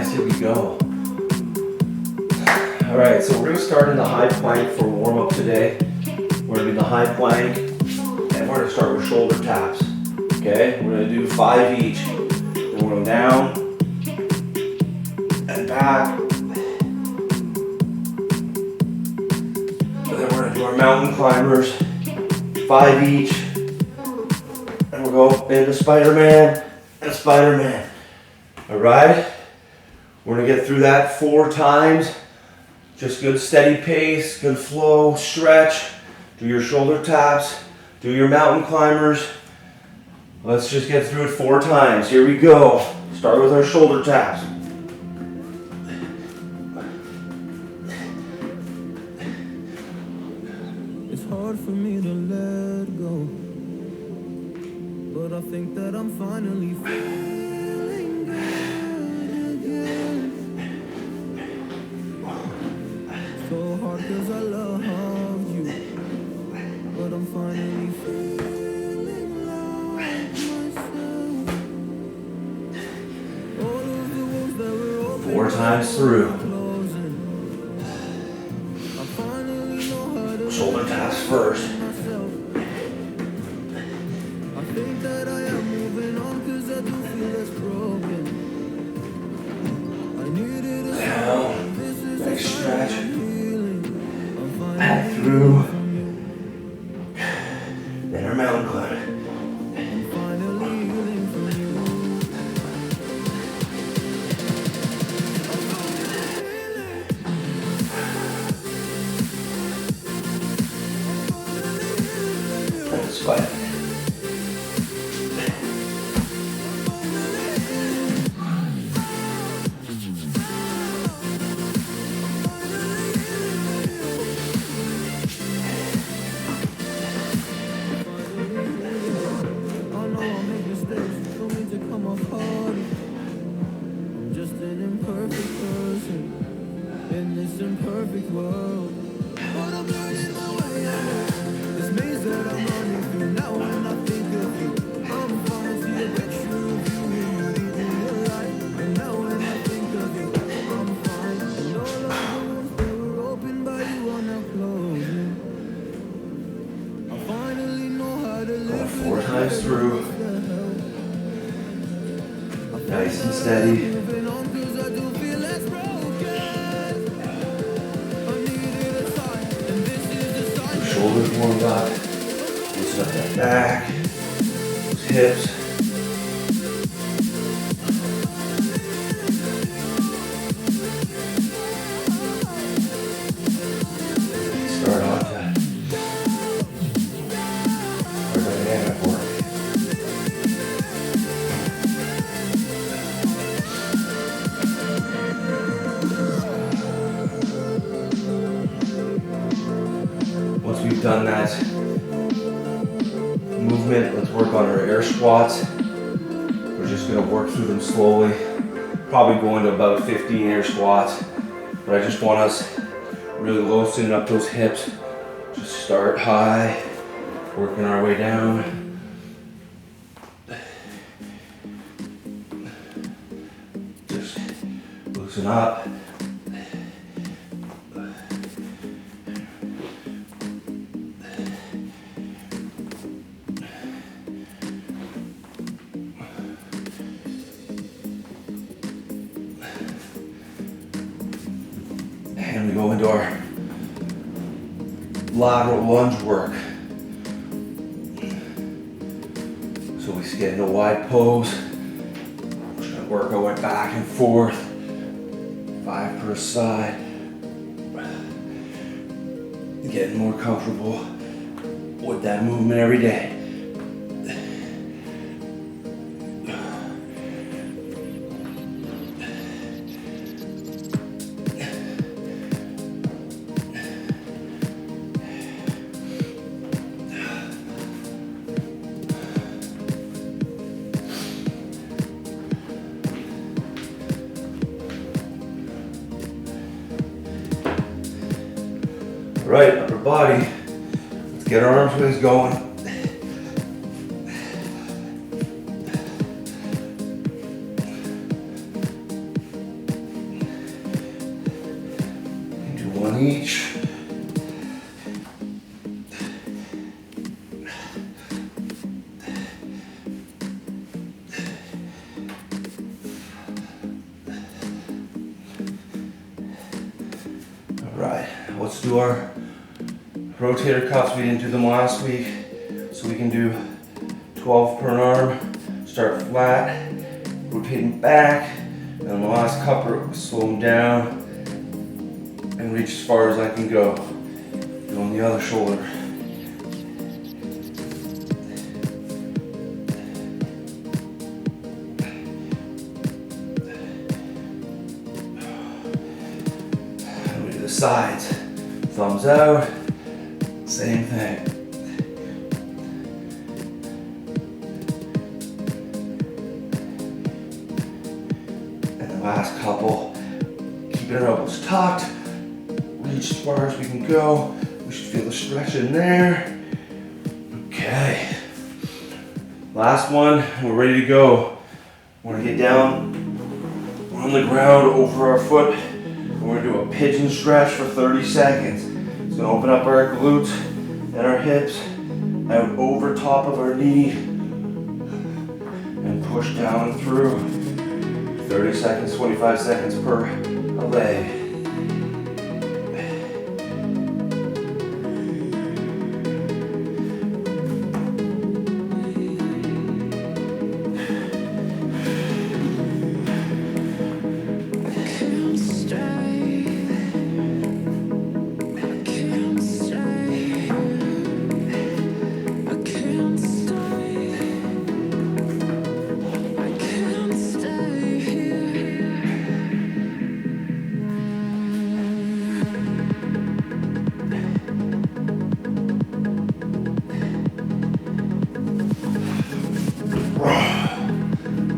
guys, here we go. All right, so we're gonna start in the high plank for warm up today. We're gonna be in the high plank, and we're gonna start with shoulder taps. Okay, we're gonna do 5 each. Then we're going down and back. And then we're gonna do our mountain climbers, 5 each. And we'll go into Spider-Man and Spider-Man. All right, we're gonna get through that 4 times. Just good steady pace, good flow, stretch. Do your shoulder taps, do your mountain climbers. Let's just get through it 4 times. Here we go. Start with our shoulder taps. It's hard for me to let go, but I think that I'm finally feeling good again. So hard 'cause I love you, but I'm finally feeling like myself. All of the wounds that were open 4 times through. closing. I finally know how to Shoulder taps first. myself. I think that I am moving on 'cause I do feel less broken. I needed a Down. this is Nice stretch. healing. I'm Back finally through. Then our mountain climb. healing from you. That's fine. I know I make mistakes, don't mean to come off hard. I'm just an imperfect person in this imperfect world. But I'm learning my way out. This maze that I'm running through now when I think of you. I'm fine, see a picture of you when you lead me alive. And now when I think of you, I'm fine. And all of the wounds that were opened by you are now closing. I finally know how to live 4 times through. Nice and steady. moving on 'cause I do feel less broken. I needed a sign, and this is the sign. Shoulders warmed up. Loosen up that back. Those hips. Start off that. Our dynamic work. Once we've done that movement, let's work on our air squats. We're just gonna work through them slowly. Probably going to about 15 air squats, but I just want us really loosening up those hips. Just start high, working our way down. Just loosen up. And we go into our lateral lunge work. So we get in a wide pose. We're just gonna work our way back and forth. 5 per side. Getting more comfortable with that movement every day. Right, upper body. Let's get our arm swings going. 1 each. All right, let's do our rotator cuffs. We didn't do them last week, so we can do 12 per arm. Start flat, rotating back, and on the last couple, slow them down and reach as far as I can go. Do on the other shoulder. And we do the sides. Thumbs out, same thing. Last couple, keeping our elbows tucked, reach as far as we can go. We should feel the stretch in there. Okay. Last one, we're ready to go. We're gonna get down, we're on the ground over our foot, and we're gonna do a pigeon stretch for 30 seconds. It's gonna open up our glutes and our hips, out over top of our knee, and push down and through. 30 seconds, 25 seconds per leg.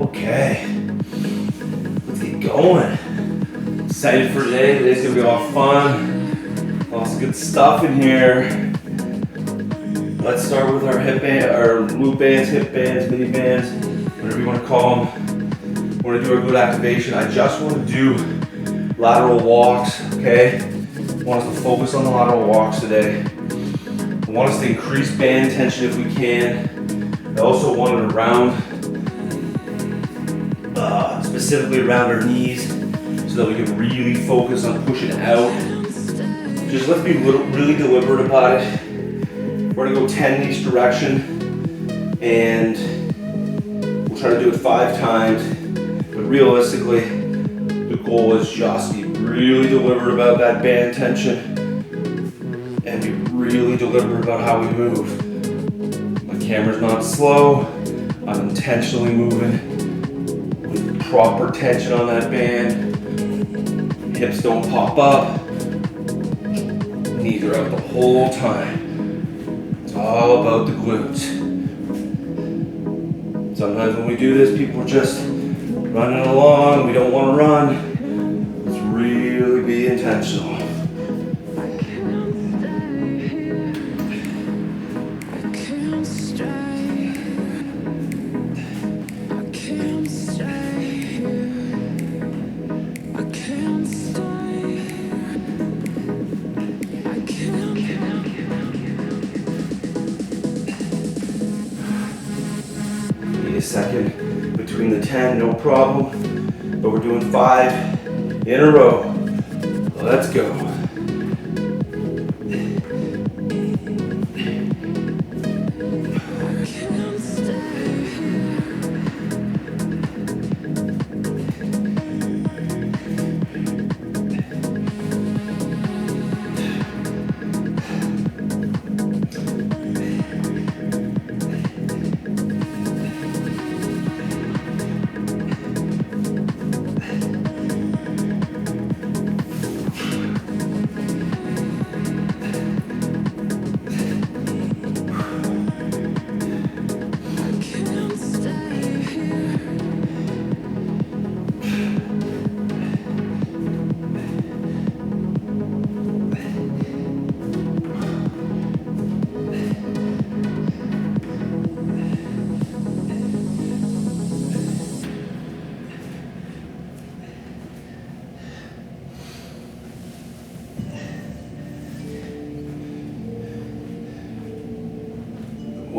Okay, let's get going. Excited for today. Today's gonna be a lot of fun. Lots of good stuff in here. Let's start with our hip band, our loop bands, hip bands, mini bands, whatever you want to call them. We're gonna do a good activation. I just want to do lateral walks. Okay, I want us to focus on the lateral walks today. I want us to increase band tension if we can. I also want it around. Specifically around our knees, so that we can really focus on pushing out. Just let's be really deliberate about it. We're gonna go 10 in each direction, and we'll try to do it 5 times. But realistically, the goal is just be really deliberate about that band tension, and be really deliberate about how we move. My camera's not slow. I'm intentionally moving. Proper tension on that band. Hips don't pop up. Knees are out the whole time. It's all about the glutes. Sometimes when we do this, people are just running along. We don't want to run. Let's really be intentional. Second between the 10, no problem. But we're doing 5 in a row. Let's go.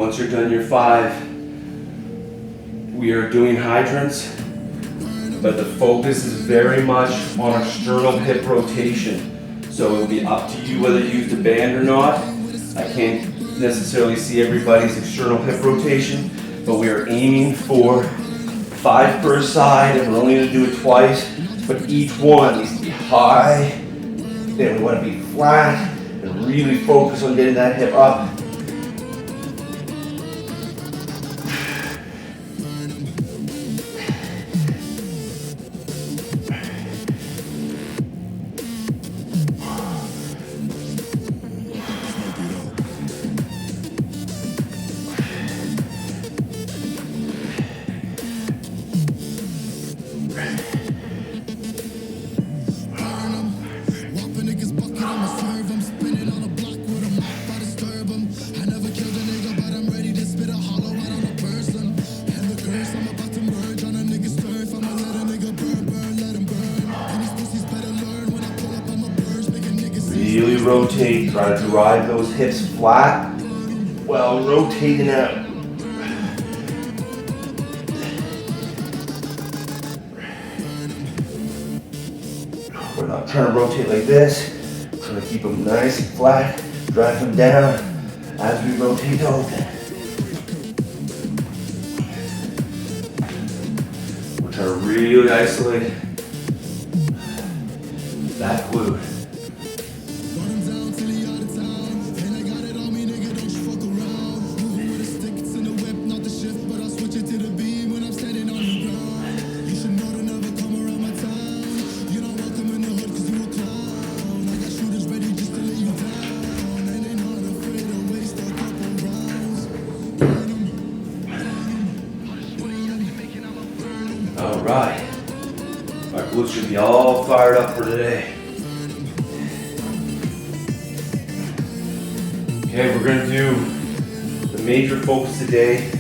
Once you're done your 5, we are doing hydrants, but the focus is very much on external hip rotation. So it'll be up to you whether you use the band or not. I can't necessarily see everybody's external hip rotation, but we are aiming for 5 per side, and we're only going to do it twice, but each one needs to be high. Then we want to be flat and really focus on getting that hip up. Really rotate, try to drive those hips flat while rotating out. We're not trying to rotate like this, we're trying to keep them nice and flat, drive them down as we rotate to open. We're trying to really isolate that glute. Alright, our glutes should be all fired up for today. Okay, we're going to do the major focus today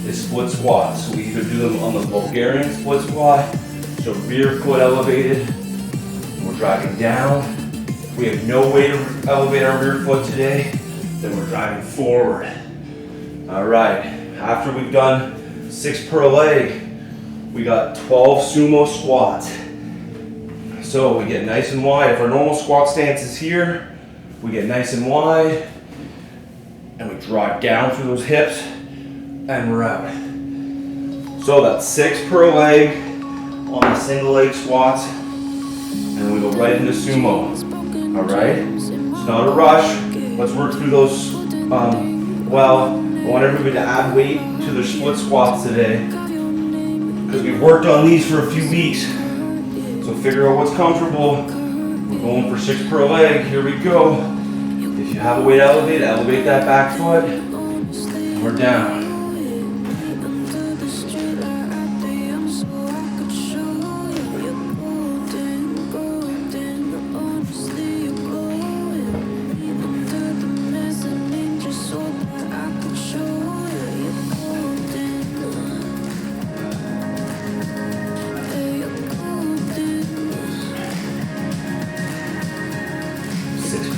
is split squats. So we either do them on the Bulgarian split squat, so rear foot elevated, we're driving down. If we have no way to elevate our rear foot today, then we're driving forward. Alright, after we've done 6 per leg, we got 12 sumo squats. So we get nice and wide. If our normal squat stance is here, we get nice and wide, and we drive down through those hips, and we're out. So that's 6 per leg on the single leg squats, and we go right into sumo. All right? It's not a rush. Let's work through those. Well, I want everybody to add weight to their split squats today, because we've worked on these for a few weeks. So figure out what's comfortable. We're going for 6 per leg. Here we go. If you have a way to elevate that back foot. And we're down.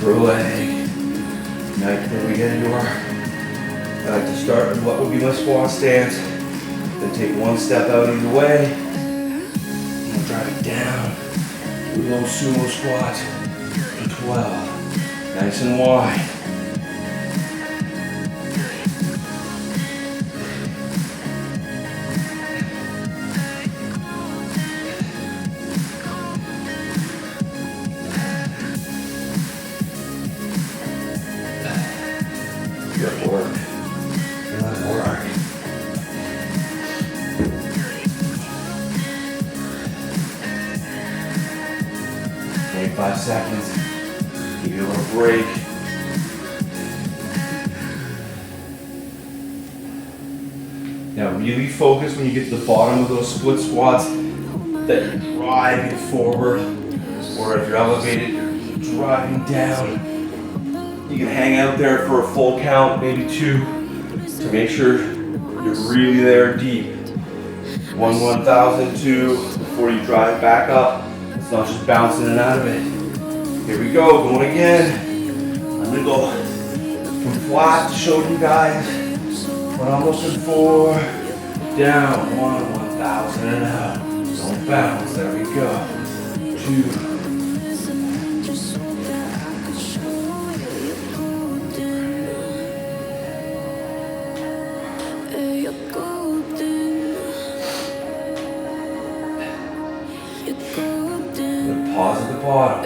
Per leg. Now then we get into our, I like to start with what would be my squat stance, then take one step out either way, and we'll drive it down, do low sumo squats for 12, nice and wide. Good work. Good work. Take 5 seconds. Give you a little break. Now really focus when you get to the bottom of those split squats that you're driving forward, or if you're elevated, you're driving down. You can hang out there for a full count, maybe 2, to make sure you're really there deep. 1,000, 2, before you drive back up. It's not just bouncing in and out of it. Here we go, going again. I'm gonna go from flat to show you guys We're almost in 4. Down. 1, 1,000 and out. Don't bounce. There we go. 2. Good pause at the bottom.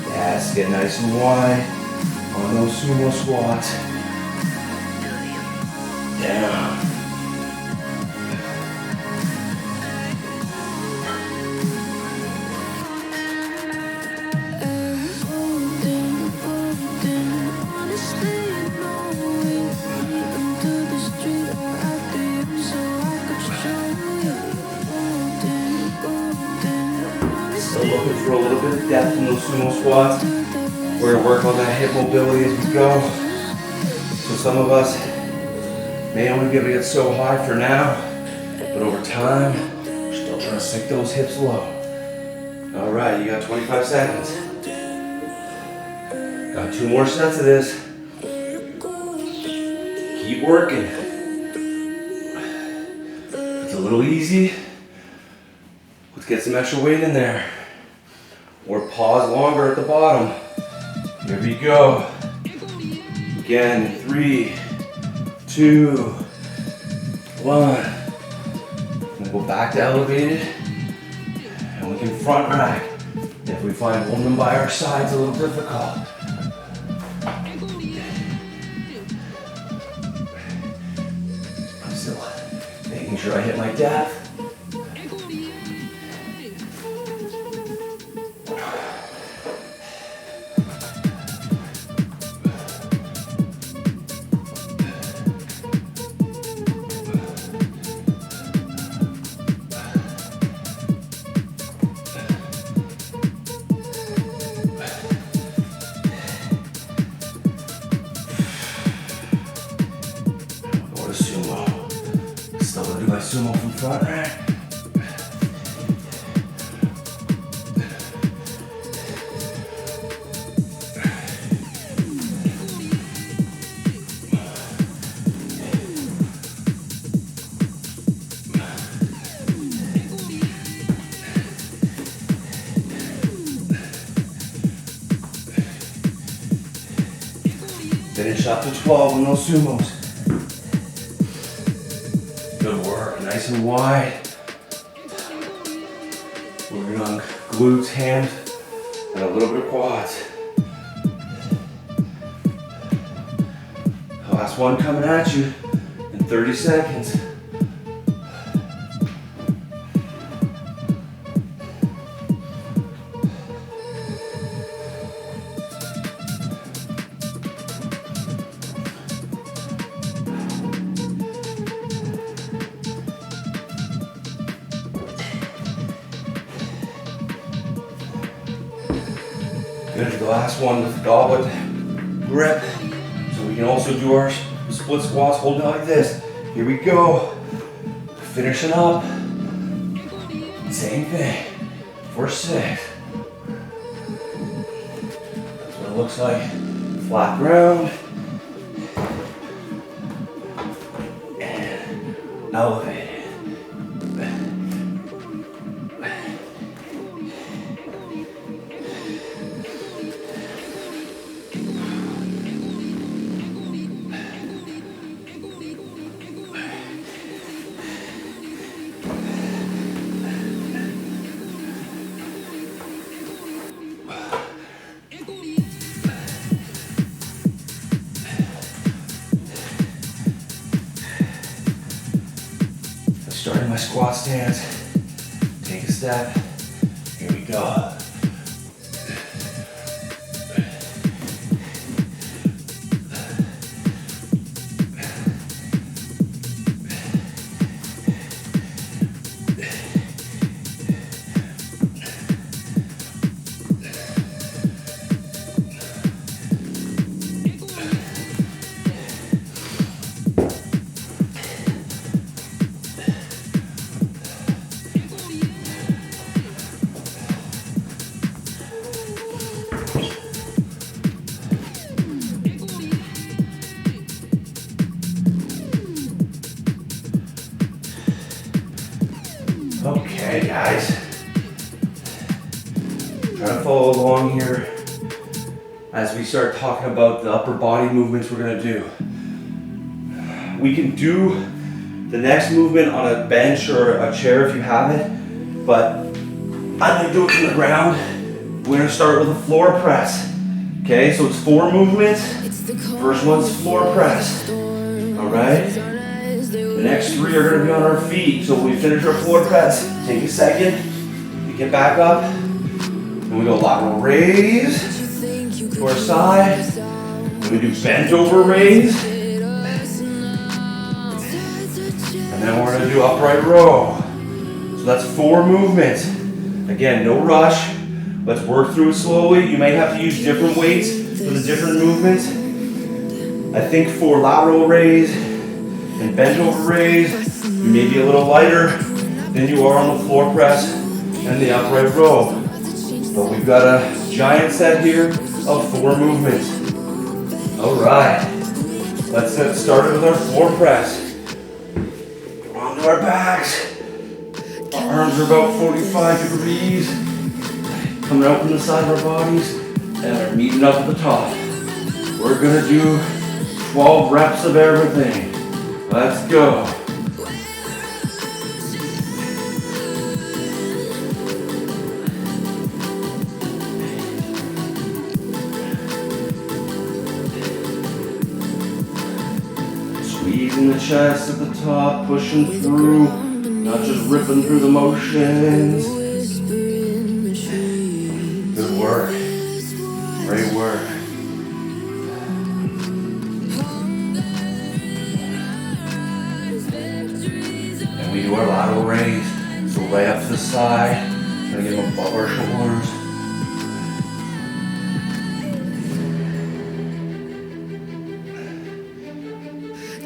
Yes, get nice and wide on those sumo squats. Down. Still looking for a little bit of depth in those sumo squats. We're going to work on that hip mobility as we go. So some of us may only be able to get so high for now, but over time, we're still trying to sink those hips low. All right, you got 25 seconds. Got 2 more sets of this. Keep working. It's a little easy. Let's get some extra weight in there. Or pause longer at the bottom. Here we go. Again, 3, 2, 1. We'll go back to elevated. And we can front rack if we find holding them by our sides a little difficult. I'm still making sure I hit my depth. Sumo from front rack. Finish up to 12 on those sumos. Good work, nice and wide. Working on glutes, hands, and a little bit of quads. Last one coming at you in 30 seconds. Gonna do the last one with the goblet grip. So we can also do our split squats holding it like this. Here we go. Finishing up. Same thing for 6. That's what it looks like. Flat ground. And elevate. Starting my squat stance. Take a step. Here we go. Okay, guys. Try to follow along here as we start talking about the upper body movements we're gonna do. We can do the next movement on a bench or a chair if you have it, but I'm gonna do it from the ground. We're gonna start with a floor press. Okay, so it's 4 movements. First one's floor press. All right. The next 3 are gonna be on our feet. So when we finish our floor press, take a second, you get back up, and we go lateral raise to our side. Then we do bent over raise. And then we're gonna do upright row. So that's 4 movements. Again, no rush. Let's work through it slowly. You may have to use different weights for the different movements. I think for lateral raise and bent over raise, you may be a little lighter than you are on the floor press and the upright row. But we've got a giant set here of 4 movements. All right, let's get started with our floor press. Onto our backs. Our arms are about 45 degrees, coming out from the side of our bodies, and they're meeting up at the top. We're gonna do 12 reps of everything. Let's go. Squeezing the chest at the top, pushing through, not just ripping through the motions. Good work. Great work. And we do our lateral raise. So right up to the side, trying to get them above our shoulders.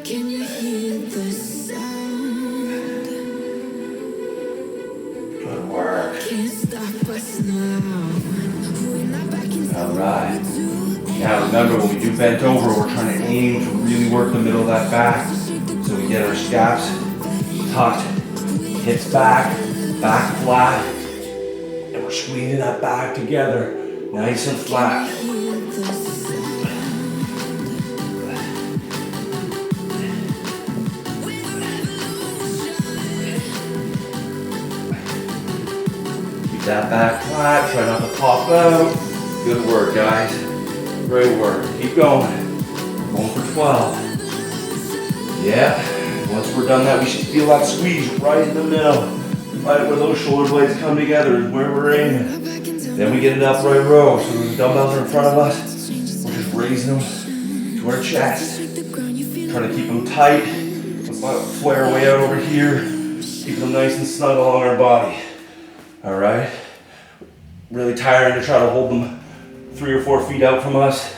Can you hear the sound? Good work. Can't stop us now. We're not back in All right. Now remember, when we do bent over, we're trying to aim to really work the middle of that back. So we get our scaps tucked, hips back, back flat, and we're squeezing that back together, nice and flat. Keep that back flat, try not to pop out. Good work, guys. Great work. Keep going. We're going for 12. Yeah. Once we're done that, we should feel that squeeze right in the middle. Right where those shoulder blades come together is where we're aiming. Then we get an upright row. So the dumbbells are in front of us. We're just raising them to our chest. Trying to keep them tight. Let's not flare way out over here. Keep them nice and snug along our body. All right. Really tiring to try to hold them 3 or 4 feet out from us.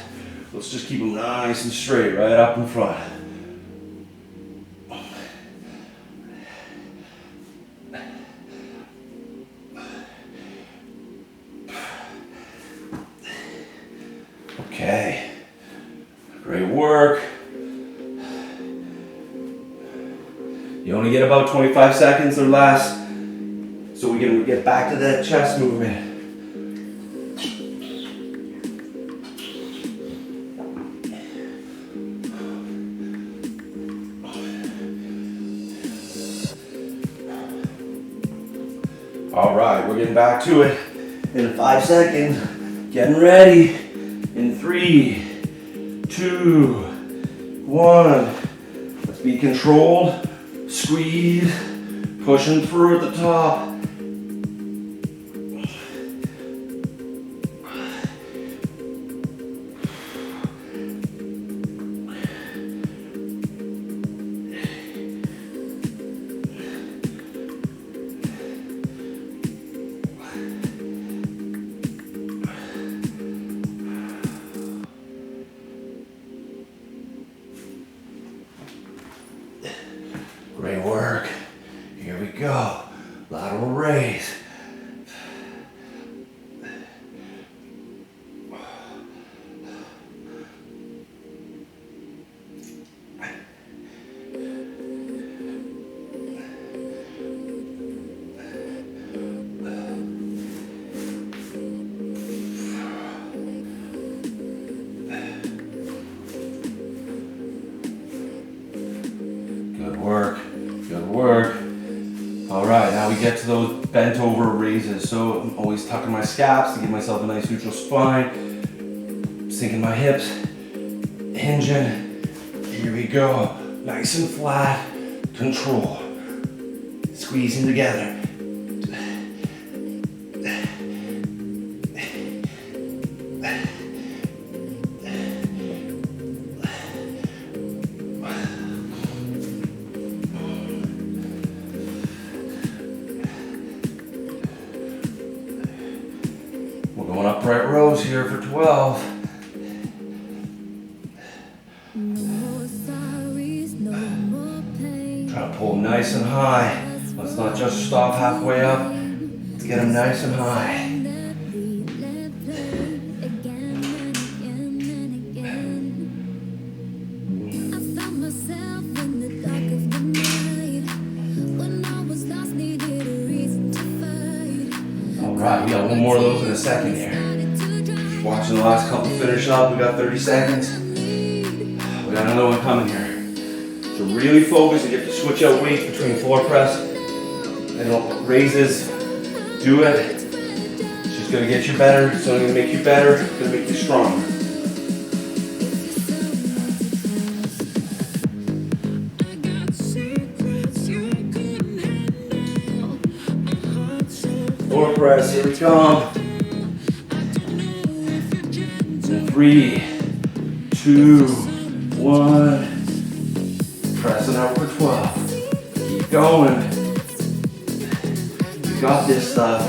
Let's just keep them nice and straight right up in front. Okay, great work. You only get about 25 seconds or less, so we can get back to that chest movement. All right, we're getting back to it in 5 seconds. Getting ready. In 3, 2, 1. Let's be controlled. Squeeze. Pushing through at the top. Great work. Here we go. Lateral get to those bent over raises. So I'm always tucking my scaps to give myself a nice neutral spine, sinking my hips, hinging. Here we go. Nice and flat, control. Squeezing together. We're going upright rows here for 12. Try to pull them nice and high. Let's not just stop halfway up. Let's get them nice and high. Alright, we got one more of those in a second here. Watching the last couple finish up, we got 30 seconds. We got another one coming here. So really focus, you have to switch out weights between floor press and raises. Do it. It's just gonna get you better. It's only gonna make you better. It's gonna make you stronger. Floor press, here we come. 3, 2, 1. Pressing out for 12. Keep going. You got this stuff.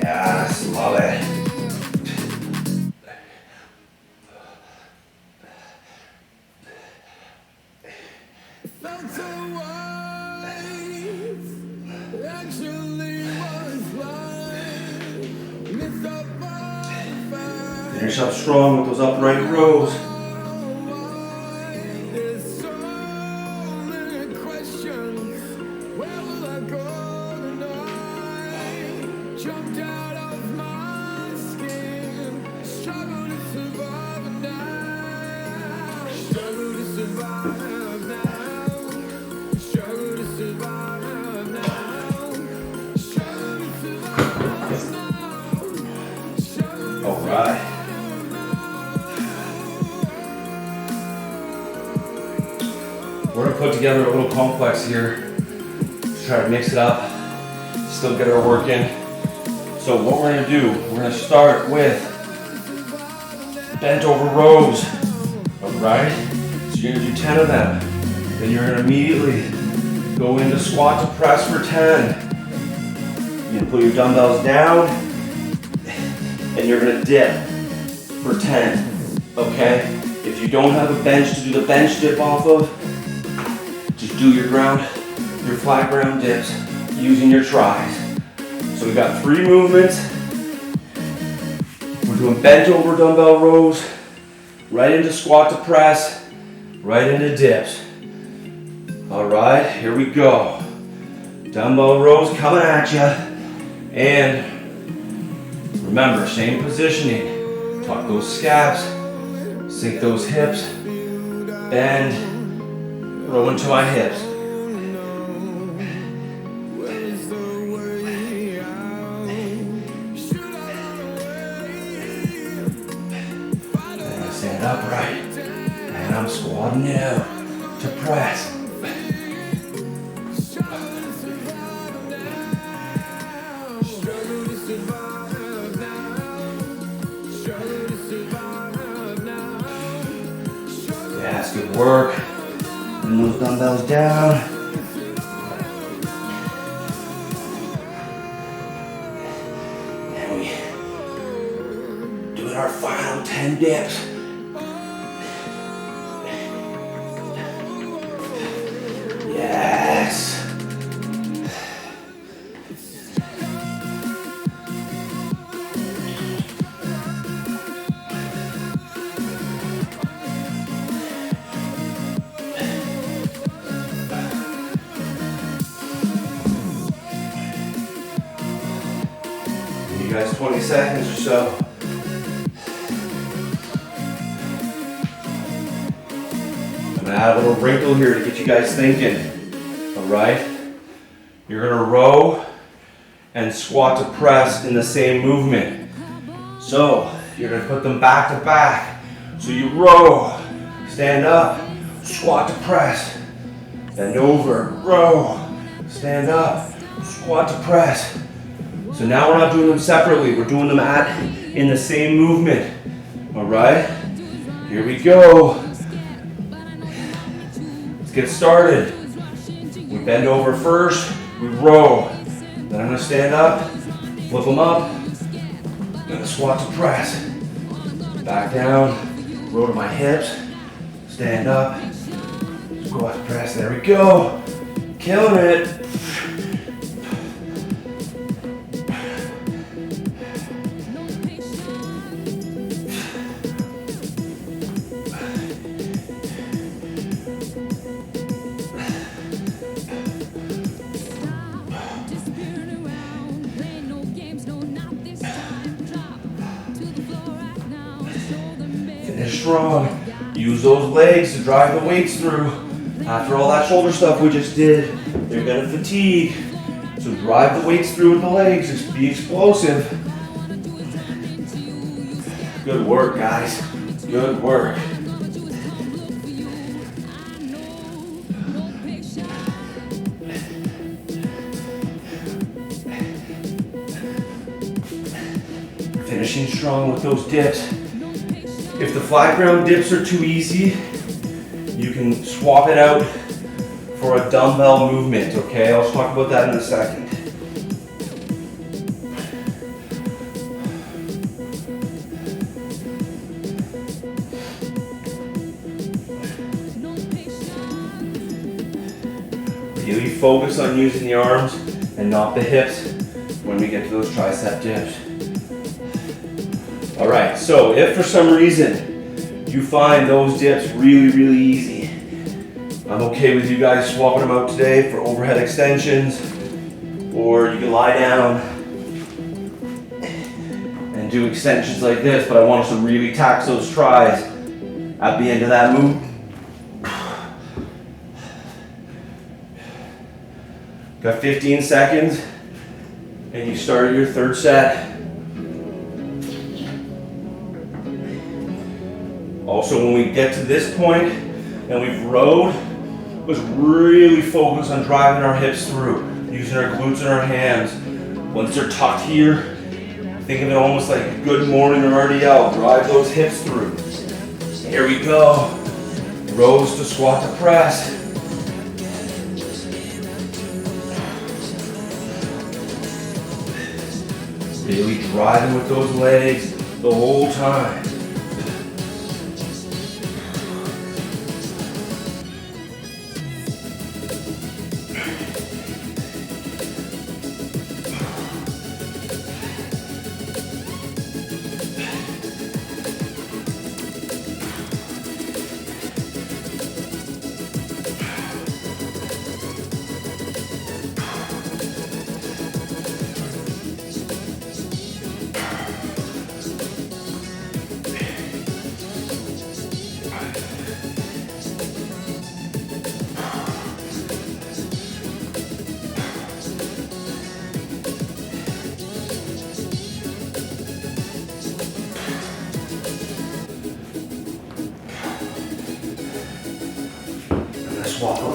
Yes, love it. Finish up strong with those upright rows. Jumped out of my skin, struggle to survive now, struggle to survive now, struggle to survive now, struggle to survive now, struggle. All right. We're gonna put together a little complex here. Just try to mix it up, still get our work in. So what we're gonna do, we're gonna start with bent over rows, all right? So you're gonna do 10 of them. Then you're gonna immediately go into squat to press for 10. You're gonna put your dumbbells down, and you're gonna dip for 10, okay? If you don't have a bench to do the bench dip off of, just do your flat ground dips using your tries. So we've got 3 movements. We're doing bent over dumbbell rows, right into squat to press, right into dips. All right, here we go. Dumbbell rows coming at you. And remember, same positioning. Tuck those scaps, sink those hips, bend, row into my hips. Stand upright. Broaden it out to press. Yes, good work. Bring those dumbbells down. And we doing our final 10 dips. Yes. Give you guys 20 seconds or so. I'm gonna add a little wrinkle here to get you guys thinking. All right? You're gonna row and squat to press in the same movement. So you're gonna put them back to back. So you row, stand up, squat to press, bend over, row, stand up, squat to press. So now we're not doing them separately, we're doing them in the same movement. All right? Here we go. Let's get started. We bend over first, we row. Then I'm gonna stand up, flip them up, I'm gonna squat to press. Back down, row to my hips, stand up, squat to press, there we go. Killing it. Finish strong. Use those legs to drive the weights through. After all that shoulder stuff we just did, they're gonna fatigue. So drive the weights through with the legs. Just be explosive. Good work, guys. Good work. Finishing strong with those dips. If the flat ground dips are too easy, you can swap it out for a dumbbell movement, okay? I'll talk about that in a second. Really focus on using the arms and not the hips when we get to those tricep dips. All right, so if for some reason you find those dips really easy, I'm okay with you guys swapping them out today for overhead extensions, or you can lie down and do extensions like this, but I want us to really tax those tries at the end of that move. Got 15 seconds, and you start your third set. Also, when we get to this point and we've rowed, let's really focus on driving our hips through, using our glutes and our hands. Once they're tucked here, think of it almost like a good morning or RDL. Drive those hips through. Here we go. Rows to squat to press. Really driving with those legs the whole time.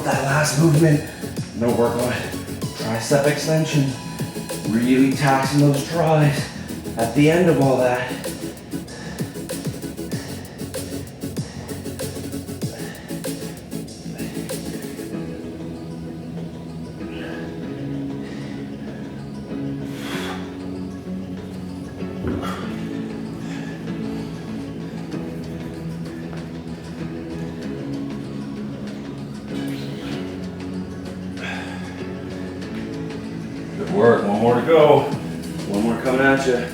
that last movement, I'm gonna work on tricep extension, really taxing those tris at the end of all that. Good work, one more to go. One more coming at you.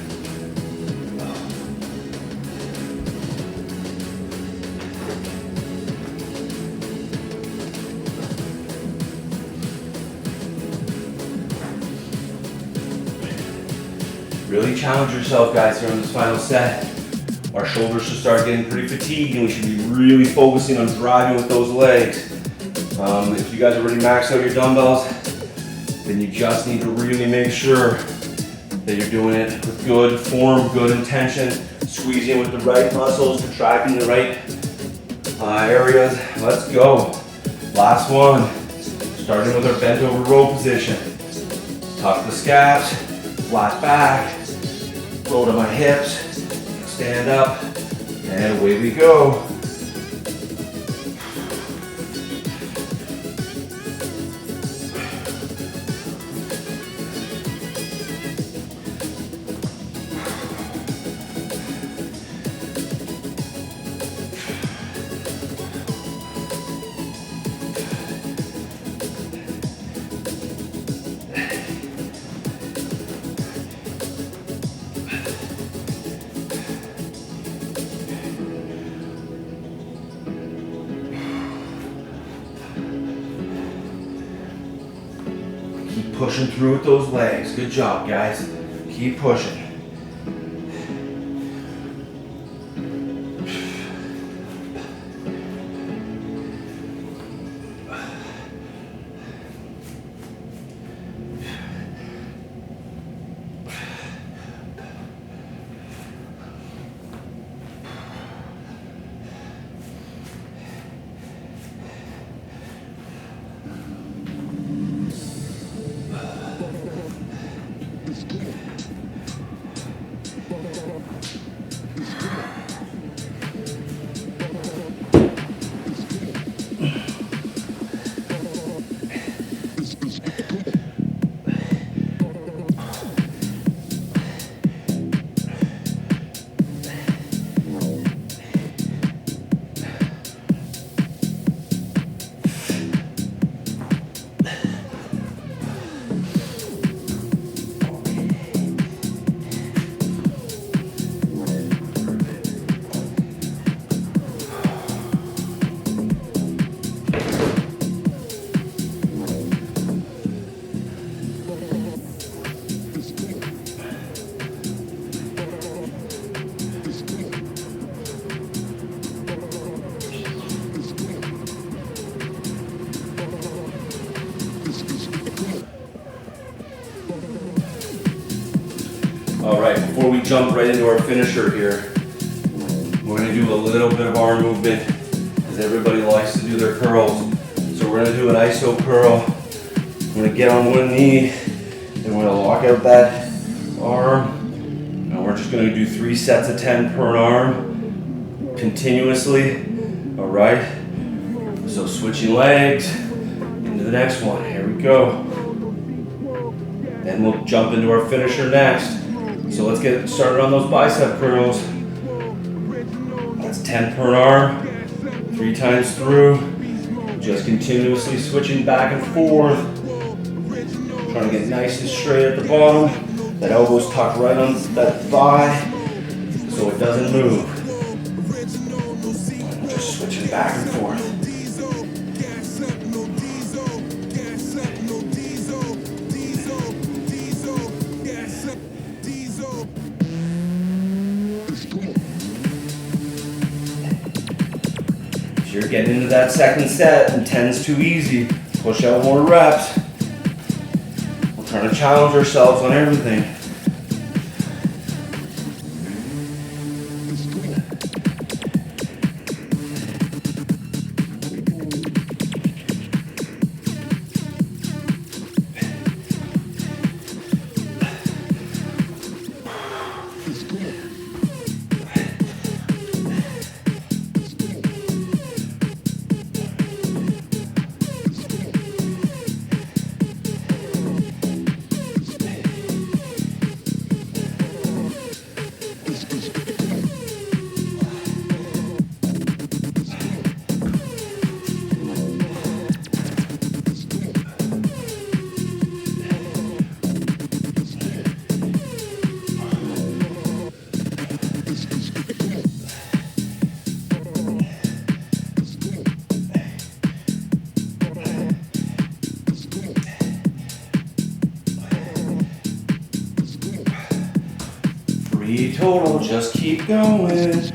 Really challenge yourself, guys, here on this final set. Our shoulders should start getting pretty fatigued and we should be really focusing on driving with those legs. If you guys already maxed out your dumbbells, then you just need to really make sure that you're doing it with good form, good intention, squeezing with the right muscles, contracting the right areas. Let's go. Last one. Starting with our bent over row position. Tuck the scaps, flat back, roll to my hips, stand up, and away we go. Pushing through with those legs. Good job, guys. Keep pushing. All right, before we jump right into our finisher here, we're gonna do a little bit of arm movement because everybody likes to do their curls. So we're gonna do an iso curl. We're gonna get on one knee and we're gonna lock out that arm. And we're just gonna do 3 sets of 10 per arm continuously, all right? So switching legs into the next one, here we go. Then we'll jump into our finisher next. So let's get started on those bicep curls. That's 10 per arm, 3 times through. Just continuously switching back and forth. Trying to get nice and straight at the bottom. That elbow's tucked right on that thigh so it doesn't move. Just switching back and forth. If you're getting into that second set and 10's too easy, push out more reps. We're trying to challenge ourselves on everything. 30 total, just keep going.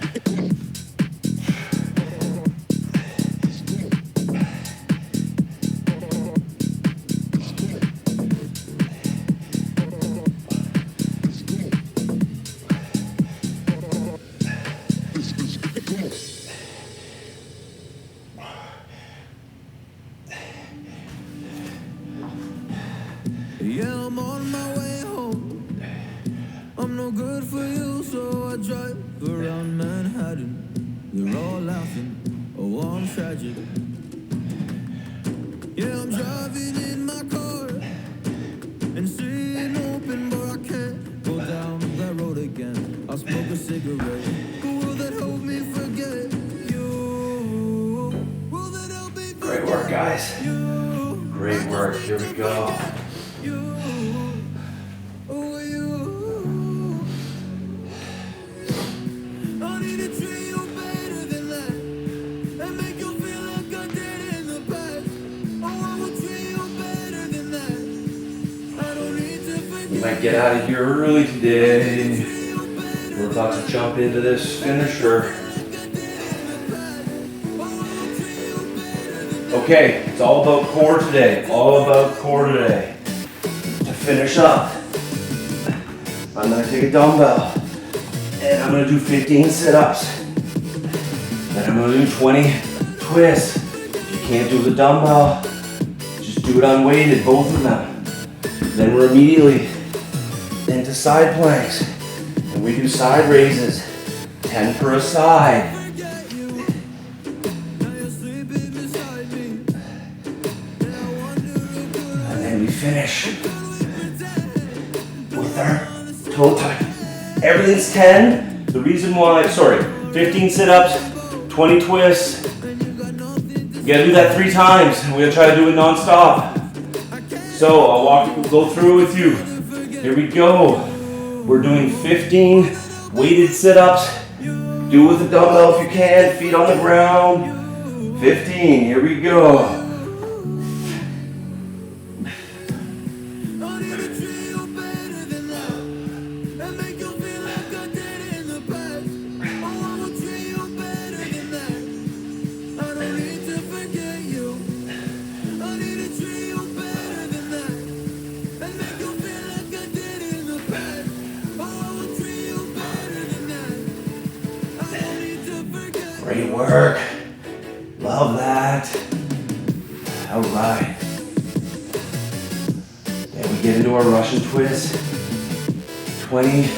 Yeah, I'm on my way home. I'm no good for you, so I drive around Manhattan. They're all laughing, oh, I'm tragic. Yeah, I'm driving in my car and seeing open, but I can't go down that road again. I'll smoke a cigarette. Who will that help me forget you? Will that help me forget Great work, guys. you? Great work. Here we go. You, oh you. I need to treat you better than that, and make you feel like I did in the past. Oh, I will treat you better than that. I don't need to forget. We might get out of here early today. We're about to jump into this finisher. Okay, it's all about core today. All about core today. To finish up, I'm gonna take a dumbbell and I'm gonna do 15 sit-ups. Then I'm gonna do 20 twists. If you can't do the dumbbell, just do it unweighted, both of them. Then we're immediately into side planks. And we do side raises, 10 per a side. And then we finish with our toe touch. Everything's 10. The reason why, 15 sit-ups, 20 twists. You gotta do that 3 times. We're gonna try to do it non-stop. So I'll go through it with you. Here we go. We're doing 15 weighted sit-ups. Do it with a dumbbell if you can, feet on the ground. 15, here we go. Great work. Love that. All right. Then we get into our Russian twist. 20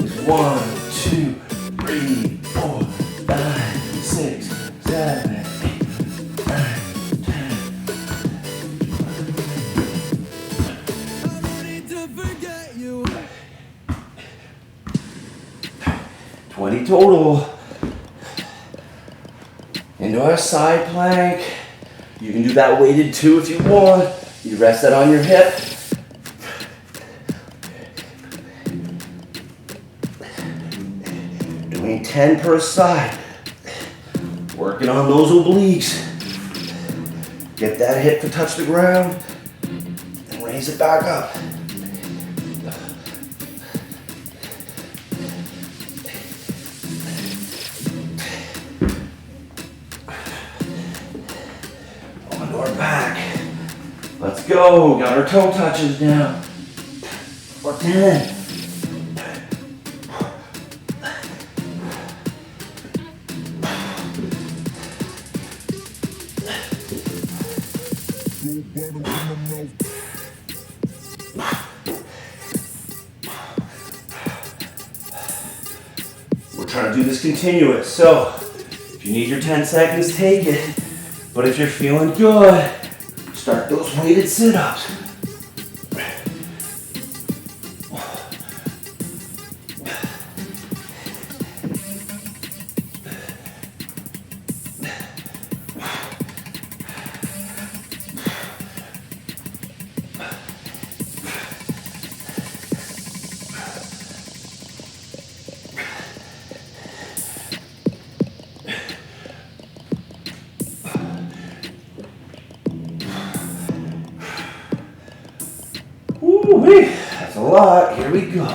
is 1, 2, 3, 4, 5, 6, 7, 8, 9, 10. I need to forget you. 20 total. Into our side plank. You can do that weighted too if you want. You rest that on your hip. Doing 10 per side. Working on those obliques. Get that hip to touch the ground and raise it back up. Back. Let's go. Got our toe touches down. For 10. We're trying to do this continuous. So, if you need your 10 seconds, take it. But if you're feeling good, start those weighted sit-ups. Woo-wee, that's a lot. Here we go.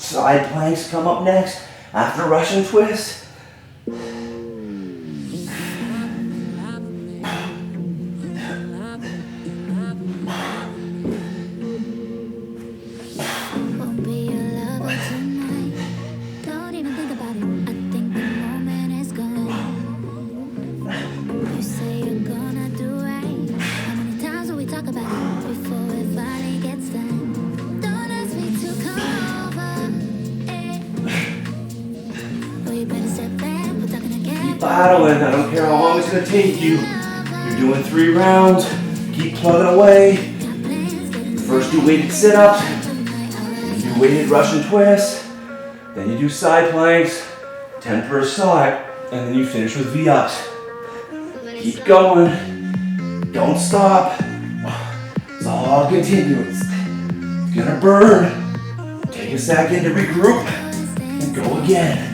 Side planks come up next after Russian twist. Won't be your lover tonight. Don't even think about it. I think the moment is gone. You say you're gonna do right. How many times will we talk about it before it finally gets done? Don't ask me to come over. Oh, you better step back. We're talking again. Keep battling. I don't care how long it's gonna take you. You're doing 3 rounds. Keep plugging away. First do weighted sit-ups. You do weighted Russian twists. Then you do side planks. 10 per side. And then you finish with V-ups. Keep going. Don't stop. It's all continuous. It's gonna burn. Take a second to regroup and go again.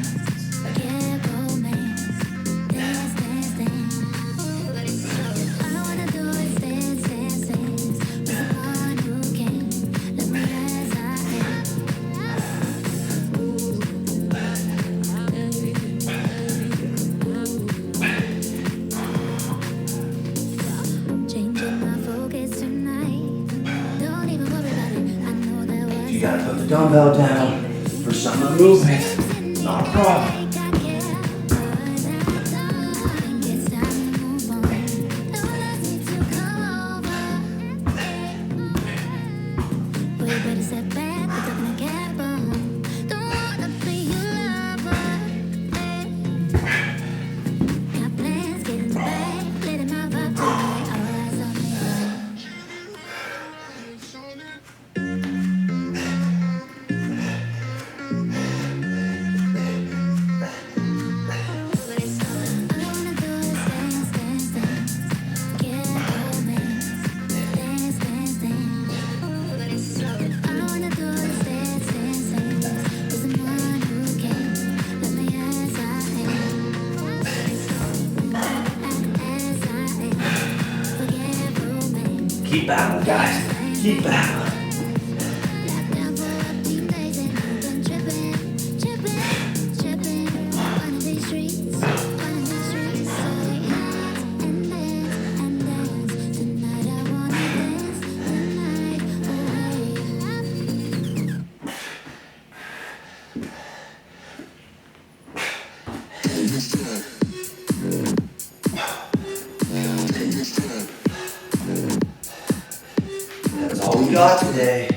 You gotta put the dumbbell down for some of the movement. Not a problem. Keep battling, guys. Keep battling. That's all we got today.